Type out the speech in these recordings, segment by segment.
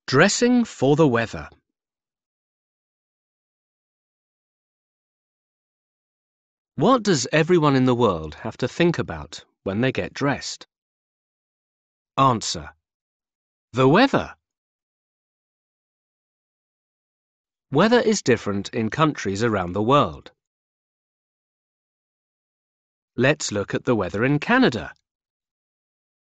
Dressing for the weather. What does everyone in the world have to think about when they get dressed? Answer: the weather. Weather is different in countries around the world. Let's look at the weather in Canada.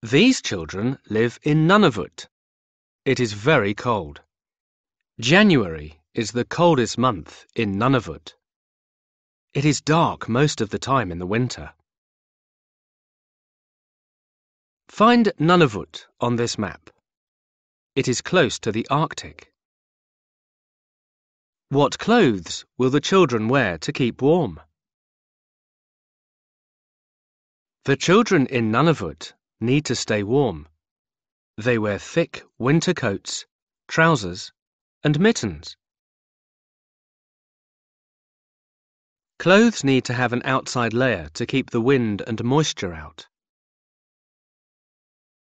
These children live in Nunavut. It is very cold. January is the coldest month in Nunavut. It is dark most of the time in the winter. Find Nunavut on this map. It is close to the Arctic. What clothes will the children wear to keep warm? The children in Nunavut need to stay warm. They wear thick winter coats, trousers, and mittens. Clothes need to have an outside layer to keep the wind and moisture out.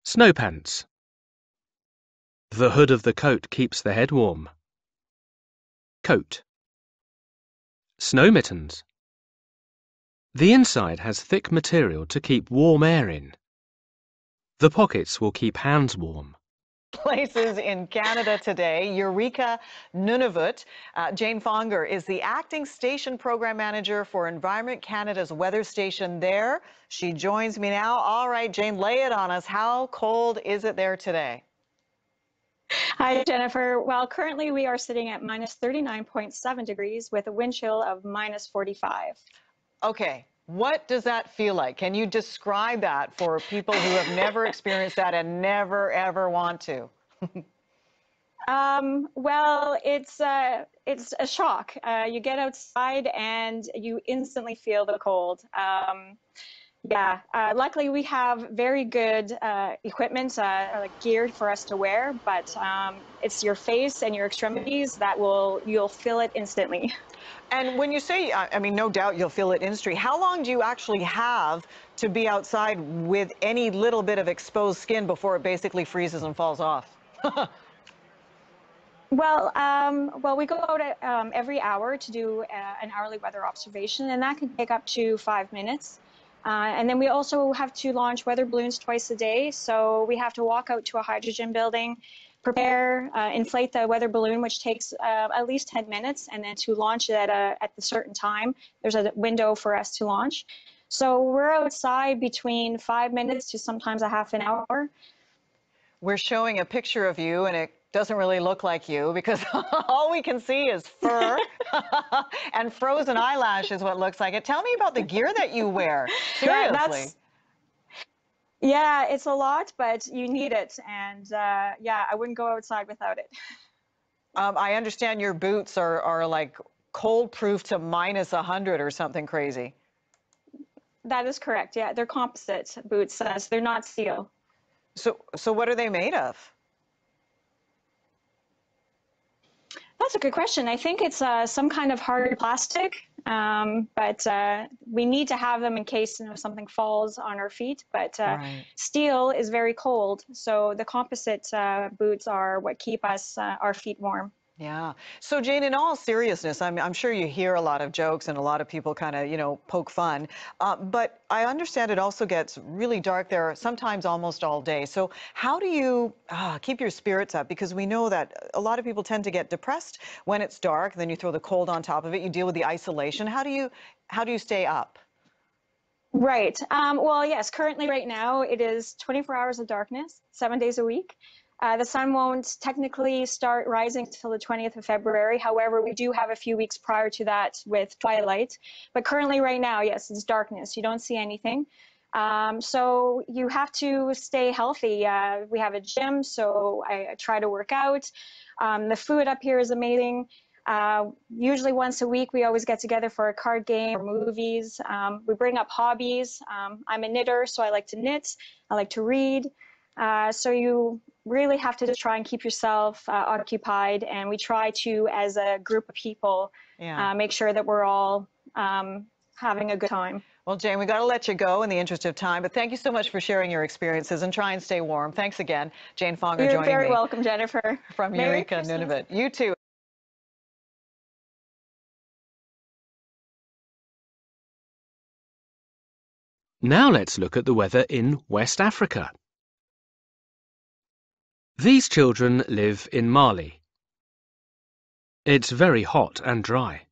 Snow pants. The hood of the coat keeps the head warm. Coat. Snow mittens. The inside has thick material to keep warm air in. The pockets will keep hands warm. Places in Canada today. Eureka, Nunavut. Jane Fonger is the acting station program manager for Environment Canada's weather station there. She joins me now. All right, Jane, lay it on us. How cold is it there today? Hi, Jennifer. Well, currently we are sitting at minus 39.7 degrees with a wind chill of minus 45. Okay. What does that feel like? Can you describe that for people who have never experienced that and never, ever want to? Well, it's a shock. You get outside and you instantly feel the cold. Luckily we have very good equipment, like gear for us to wear, but it's your face and your extremities that you'll feel it instantly. And when you say, I mean, no doubt you'll feel it in street. How long do you actually have to be outside with any little bit of exposed skin before it basically freezes and falls off? Well, we go out every hour to do an hourly weather observation, and that can take up to 5 minutes. And then we also have to launch weather balloons twice a day. So we have to walk out to a hydrogen building, prepare, inflate the weather balloon, which takes at least 10 minutes, and then to launch it at a certain time. There's a window for us to launch. So we're outside between 5 minutes to sometimes a half an hour. We're showing a picture of you, and it doesn't really look like you because all we can see is fur and frozen eyelash is what looks like it. Tell me about the gear that you wear. Seriously. Yeah, it's a lot, but you need it. And yeah, I wouldn't go outside without it. I understand your boots are like cold proof to minus 100 or something crazy. That is correct. Yeah, they're composite boots, so they're not steel. So what are they made of? That's a good question. I think it's some kind of hard plastic, but we need to have them in case something falls on our feet. But steel is very cold, so the composite boots are what keep us our feet warm. Yeah. So Jane, in all seriousness, I'm sure you hear a lot of jokes and a lot of people kind of, poke fun. But I understand it also gets really dark there, sometimes almost all day. So how do you keep your spirits up? Because we know that a lot of people tend to get depressed when it's dark. Then you throw the cold on top of it. You deal with the isolation. How do you stay up? Right. Well, yes, currently right now it is 24 hours of darkness, 7 days a week. The sun won't technically start rising until the 20th of February. However, we do have a few weeks prior to that with twilight. But currently right now, yes, it's darkness. You don't see anything. So you have to stay healthy. We have a gym, so I try to work out. The food up here is amazing. Usually once a week, we always get together for a card game or movies. We bring up hobbies. I'm a knitter, so I like to knit. I like to read. So you really have to just try and keep yourself occupied. And we try to, as a group of people, make sure that we're all having a good time. Well, Jane, we got to let you go in the interest of time, but thank you so much for sharing your experiences and try and stay warm. Thanks again. Jane Fonger You're joining very me welcome, Jennifer. from Merry Eureka, Christmas. Nunavut. You too. Now let's look at the weather in West Africa. These children live in Mali. It's very hot and dry.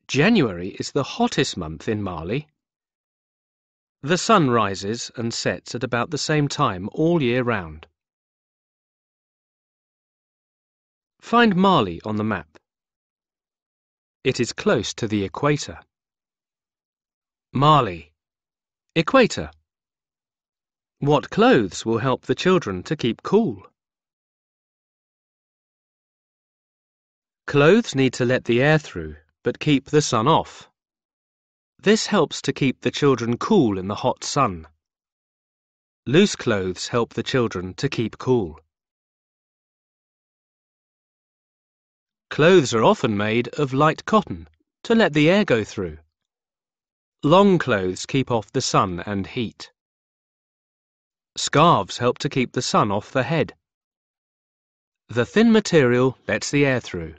January is the hottest month in Mali. The sun rises and sets at about the same time all year round. Find Mali on the map. It is close to the equator. Mali. Equator. What clothes will help the children to keep cool? Clothes need to let the air through, but keep the sun off. This helps to keep the children cool in the hot sun. Loose clothes help the children to keep cool. Clothes are often made of light cotton to let the air go through. Long clothes keep off the sun and heat. Scarves help to keep the sun off the head. The thin material lets the air through.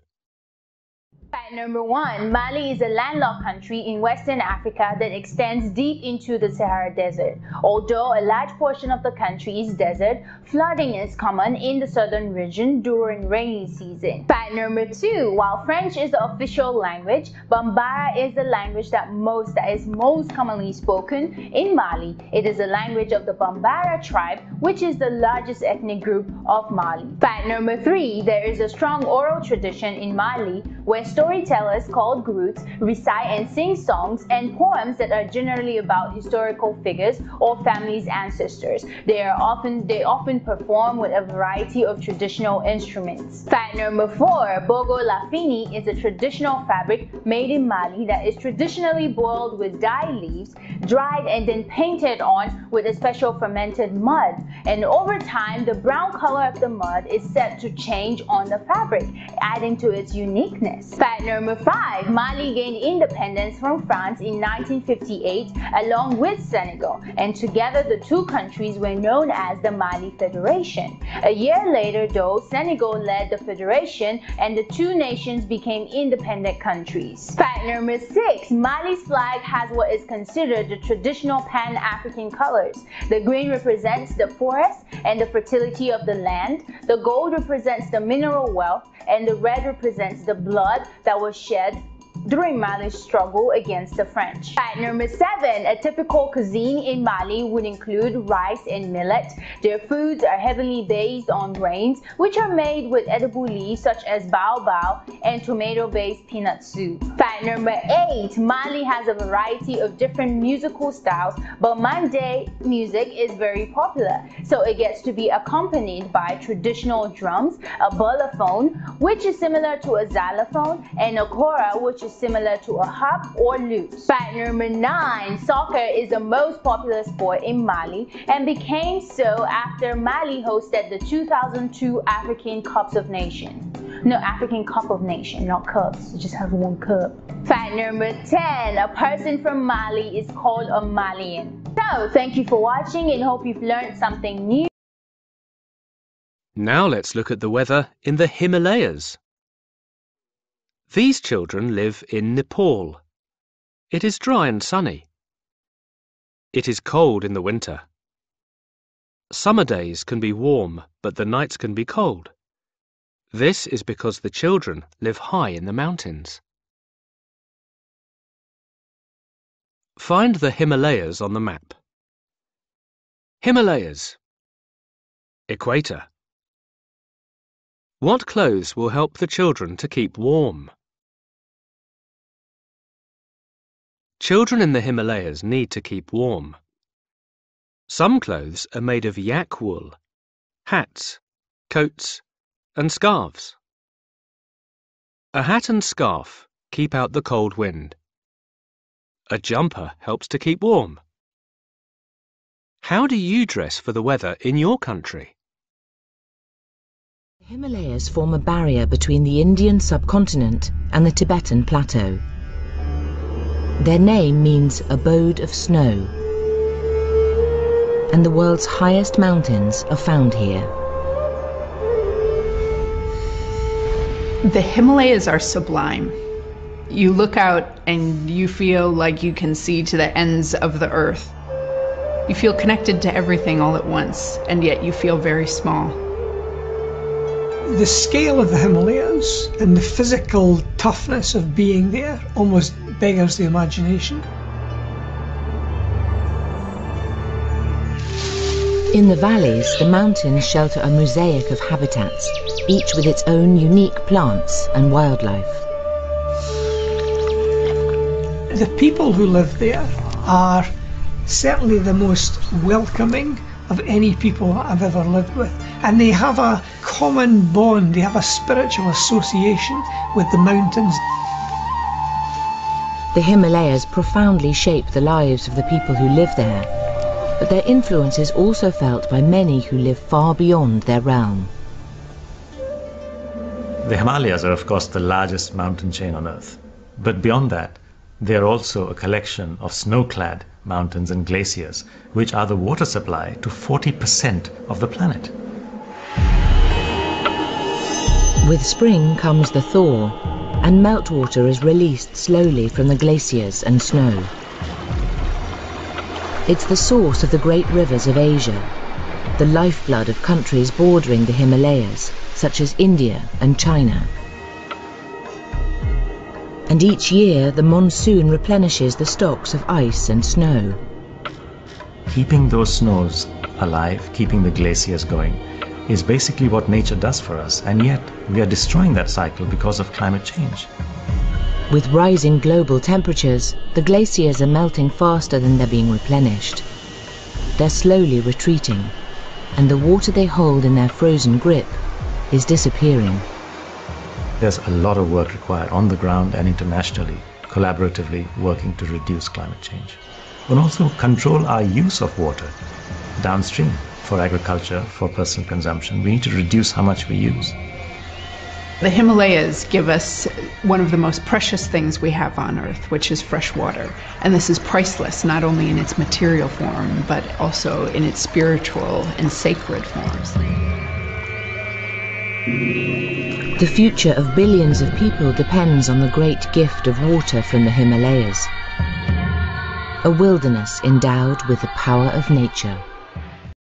Fact number 1, Mali is a landlocked country in Western Africa that extends deep into the Sahara Desert. Although a large portion of the country is desert, flooding is common in the southern region during rainy season. Fact number 2, while French is the official language, Bambara is the language that is most commonly spoken in Mali. It is the language of the Bambara tribe, which is the largest ethnic group of Mali. Fact number 3, there is a strong oral tradition in Mali where storytellers called groups recite and sing songs and poems that are generally about historical figures or families' ancestors. They often perform with a variety of traditional instruments. Fact number 4, Bogo Lafini is a traditional fabric made in Mali that is traditionally boiled with dye leaves, dried and then painted on with a special fermented mud. And over time, the brown color of the mud is set to change on the fabric, adding to its uniqueness. Fact number 5, Mali gained independence from France in 1958 along with Senegal, and together the two countries were known as the Mali Federation. A year later though, Senegal led the federation and the two nations became independent countries. Fact number 6, Mali's flag has what is considered the traditional Pan-African colors. The green represents the forest and the fertility of the land, the gold represents the mineral wealth, and the red represents the blood that was shed during Mali's struggle against the French. Fact number 7, a typical cuisine in Mali would include rice and millet. Their foods are heavily based on grains, which are made with edible leaves such as baobab and tomato-based peanut soup. Fact number 8, Mali has a variety of different musical styles, but Mandé music is very popular, so it gets to be accompanied by traditional drums, a bolophone, which is similar to a xylophone, and a kora, which is similar to a harp or lute. Fact number 9, soccer is the most popular sport in Mali and became so after Mali hosted the 2002 African Cup of Nations. No, African Cup of Nations, not cups. It just has one cup. Fact number 10, a person from Mali is called a Malian. So, thank you for watching and hope you've learned something new. Now let's look at the weather in the Himalayas. These children live in Nepal. It is dry and sunny. It is cold in the winter. Summer days can be warm, but the nights can be cold. This is because the children live high in the mountains. Find the Himalayas on the map. Himalayas. Equator. What clothes will help the children to keep warm? Children in the Himalayas need to keep warm. Some clothes are made of yak wool, hats, coats, and scarves. A hat and scarf keep out the cold wind. A jumper helps to keep warm. How do you dress for the weather in your country? The Himalayas form a barrier between the Indian subcontinent and the Tibetan plateau. Their name means abode of snow, and the world's highest mountains are found here. The Himalayas are sublime. You look out and you feel like you can see to the ends of the earth. You feel connected to everything all at once, and yet you feel very small. The scale of the Himalayas and the physical toughness of being there almost beggars the imagination. In the valleys, the mountains shelter a mosaic of habitats, each with its own unique plants and wildlife. The people who live there are certainly the most welcoming of any people that I've ever lived with. And they have a common bond, they have a spiritual association with the mountains. The Himalayas profoundly shape the lives of the people who live there, but their influence is also felt by many who live far beyond their realm. The Himalayas are, of course, the largest mountain chain on Earth. But beyond that, they are also a collection of snow-clad mountains and glaciers, which are the water supply to 40% of the planet. With spring comes the thaw, and meltwater is released slowly from the glaciers and snow. It's the source of the great rivers of Asia, the lifeblood of countries bordering the Himalayas, such as India and China. And each year the monsoon replenishes the stocks of ice and snow. Keeping those snows alive, keeping the glaciers going, is basically what nature does for us, and yet we are destroying that cycle because of climate change. With rising global temperatures, the glaciers are melting faster than they're being replenished. They're slowly retreating, and the water they hold in their frozen grip is disappearing. There's a lot of work required on the ground and internationally, collaboratively working to reduce climate change. And also control our use of water downstream for agriculture, for personal consumption. We need to reduce how much we use. The Himalayas give us one of the most precious things we have on Earth, which is fresh water. And this is priceless, not only in its material form, but also in its spiritual and sacred forms. The future of billions of people depends on the great gift of water from the Himalayas, a wilderness endowed with the power of nature.